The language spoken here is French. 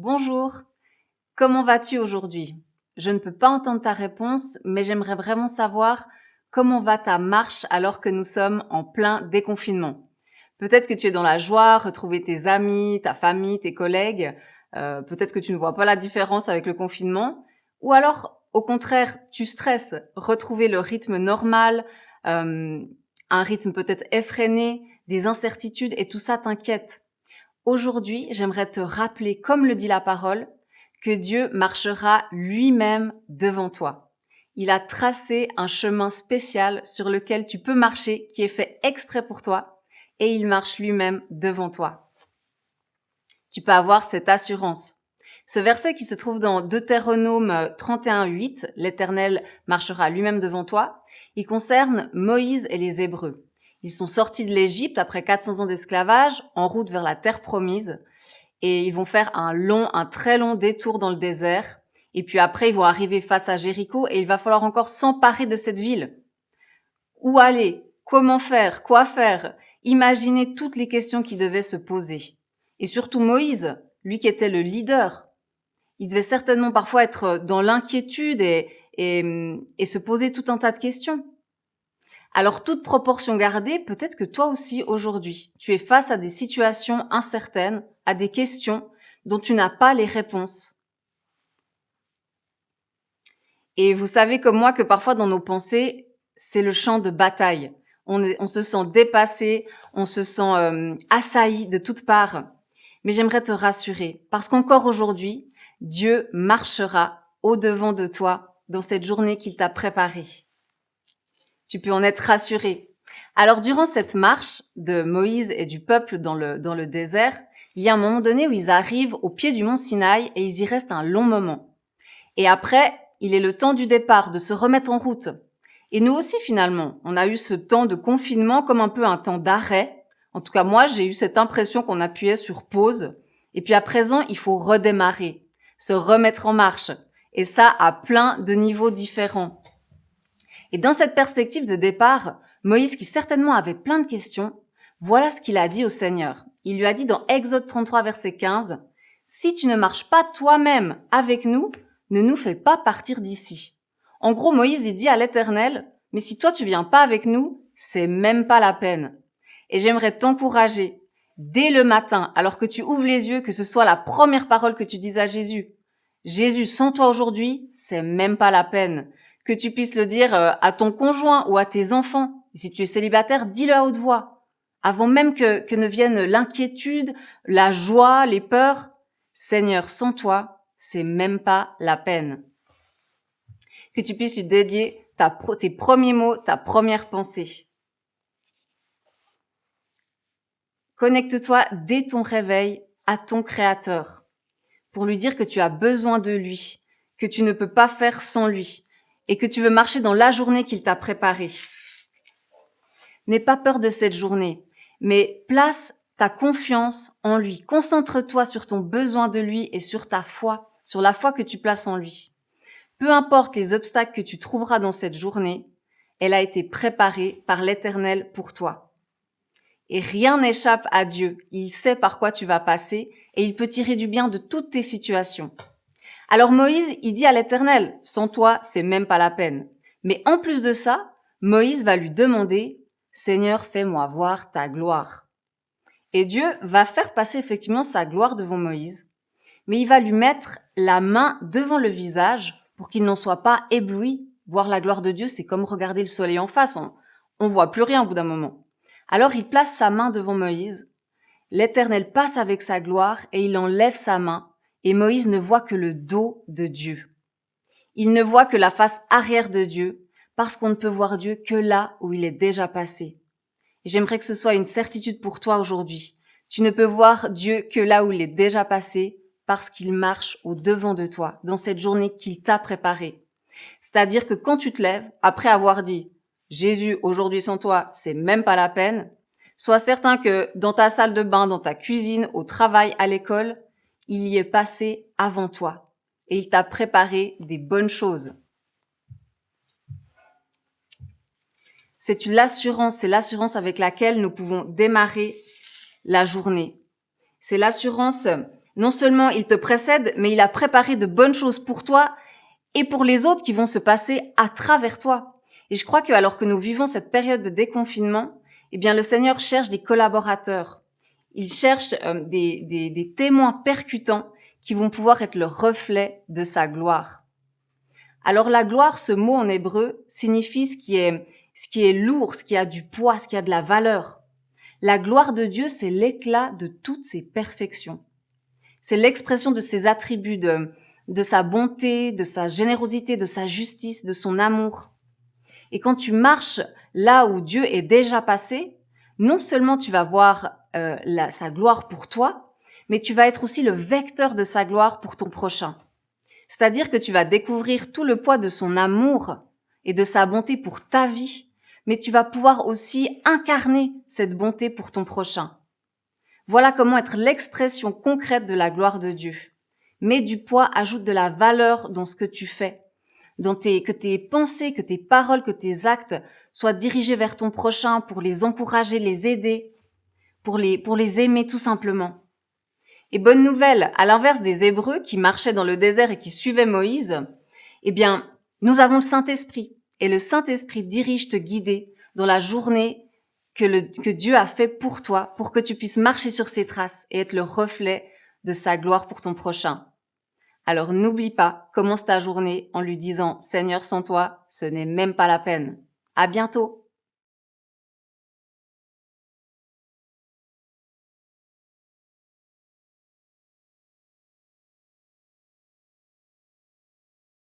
Bonjour, comment vas-tu aujourd'hui? Je ne peux pas entendre ta réponse, mais j'aimerais vraiment savoir comment va ta marche alors que nous sommes en plein déconfinement. Peut-être que tu es dans la joie, retrouver tes amis, ta famille, tes collègues. Peut-être que tu ne vois pas la différence avec le confinement. Ou alors, au contraire, tu stresses, retrouver le rythme normal, euh, un rythme peut-être effréné, des incertitudes et tout ça t'inquiète. Aujourd'hui, j'aimerais te rappeler, comme le dit la parole, que Dieu marchera lui-même devant toi. Il a tracé un chemin spécial sur lequel tu peux marcher, qui est fait exprès pour toi, et il marche lui-même devant toi. Tu peux avoir cette assurance. Ce verset qui se trouve dans Deutéronome 31:8, l'Éternel marchera lui-même devant toi, il concerne Moïse et les Hébreux. Ils sont sortis de l'Égypte après 400 ans d'esclavage, en route vers la terre promise, et ils vont faire un très long détour dans le désert. Et puis après, ils vont arriver face à Jéricho et il va falloir encore s'emparer de cette ville. Où aller? Comment faire? Quoi faire? Imaginez toutes les questions qui devaient se poser. Et surtout Moïse, lui qui était le leader. Il devait certainement parfois être dans l'inquiétude et se poser tout un tas de questions. Alors, toute proportion gardée, peut-être que toi aussi, aujourd'hui, tu es face à des situations incertaines, à des questions dont tu n'as pas les réponses. Et vous savez comme moi que parfois dans nos pensées, c'est le champ de bataille. On se sent dépassé, on se sent assailli de toutes parts. Mais j'aimerais te rassurer, parce qu'encore aujourd'hui, Dieu marchera au-devant de toi dans cette journée qu'il t'a préparée. Tu peux en être rassuré. Alors, durant cette marche de Moïse et du peuple dans le désert, il y a un moment donné où ils arrivent au pied du mont Sinaï et ils y restent un long moment. Et après, il est le temps du départ, de se remettre en route. Et nous aussi, finalement, on a eu ce temps de confinement comme un peu un temps d'arrêt. En tout cas, moi, j'ai eu cette impression qu'on appuyait sur pause. Et puis à présent, il faut redémarrer, se remettre en marche. Et ça à plein de niveaux différents. Et dans cette perspective de départ, Moïse, qui certainement avait plein de questions, voilà ce qu'il a dit au Seigneur. Il lui a dit dans Exode 33, verset 15, « Si tu ne marches pas toi-même avec nous, ne nous fais pas partir d'ici. » En gros, Moïse, il dit à l'Éternel, « Mais si toi tu viens pas avec nous, c'est même pas la peine. » Et j'aimerais t'encourager, dès le matin, alors que tu ouvres les yeux, que ce soit la première parole que tu dises à Jésus. « Jésus, sans toi aujourd'hui, c'est même pas la peine. » Que tu puisses le dire à ton conjoint ou à tes enfants. Et si tu es célibataire, dis-le à haute voix. Avant même que ne vienne l'inquiétude, la joie, les peurs. Seigneur, sans toi, c'est même pas la peine. Que tu puisses lui dédier tes premiers mots, ta première pensée. Connecte-toi dès ton réveil à ton Créateur pour lui dire que tu as besoin de lui, que tu ne peux pas faire sans lui et que tu veux marcher dans la journée qu'il t'a préparée. N'aie pas peur de cette journée, mais place ta confiance en lui. Concentre-toi sur ton besoin de lui et sur ta foi, sur la foi que tu places en lui. Peu importe les obstacles que tu trouveras dans cette journée, elle a été préparée par l'Éternel pour toi. Et rien n'échappe à Dieu. Il sait par quoi tu vas passer et il peut tirer du bien de toutes tes situations. Alors Moïse, il dit à l'Éternel, sans toi, c'est même pas la peine. Mais en plus de ça, Moïse va lui demander, Seigneur, fais-moi voir ta gloire. Et Dieu va faire passer effectivement sa gloire devant Moïse, mais il va lui mettre la main devant le visage pour qu'il n'en soit pas ébloui. Voir la gloire de Dieu, c'est comme regarder le soleil en face, on voit plus rien au bout d'un moment. Alors il place sa main devant Moïse, l'Éternel passe avec sa gloire et il enlève sa main, et Moïse ne voit que le dos de Dieu. Il ne voit que la face arrière de Dieu, parce qu'on ne peut voir Dieu que là où il est déjà passé. Et j'aimerais que ce soit une certitude pour toi aujourd'hui. Tu ne peux voir Dieu que là où il est déjà passé, parce qu'il marche au devant de toi, dans cette journée qu'il t'a préparée. C'est-à-dire que quand tu te lèves, après avoir dit « Jésus, aujourd'hui sans toi, c'est même pas la peine », sois certain que dans ta salle de bain, dans ta cuisine, au travail, à l'école, il y est passé avant toi et il t'a préparé des bonnes choses. C'est l'assurance avec laquelle nous pouvons démarrer la journée. C'est l'assurance Non seulement il te précède, mais il a préparé de bonnes choses pour toi et pour les autres qui vont se passer à travers toi. Et je crois que alors que nous vivons cette période de déconfinement, eh bien le Seigneur cherche des collaborateurs. Il cherche des témoins percutants qui vont pouvoir être le reflet de sa gloire. Alors la gloire, ce mot en hébreu, signifie ce qui est lourd, ce qui a du poids, ce qui a de la valeur. La gloire de Dieu, c'est l'éclat de toutes ses perfections. C'est l'expression de ses attributs, de sa bonté, de sa générosité, de sa justice, de son amour. Et quand tu marches là où Dieu est déjà passé, non seulement tu vas voir sa gloire pour toi, mais tu vas être aussi le vecteur de sa gloire pour ton prochain. C'est-à-dire que tu vas découvrir tout le poids de son amour et de sa bonté pour ta vie, mais tu vas pouvoir aussi incarner cette bonté pour ton prochain. Voilà comment être l'expression concrète de la gloire de Dieu. Mets du poids, ajoute de la valeur dans ce que tu fais, que tes pensées, que tes paroles, que tes actes soient dirigés vers ton prochain pour les encourager, les aider, pour les aimer tout simplement. Et bonne nouvelle, à l'inverse des Hébreux qui marchaient dans le désert et qui suivaient Moïse, eh bien, nous avons le Saint-Esprit. Et le Saint-Esprit dirige te guider dans la journée que Dieu a fait pour toi, pour que tu puisses marcher sur ses traces et être le reflet de sa gloire pour ton prochain. Alors n'oublie pas, commence ta journée en lui disant « Seigneur, sans toi, ce n'est même pas la peine ». À bientôt.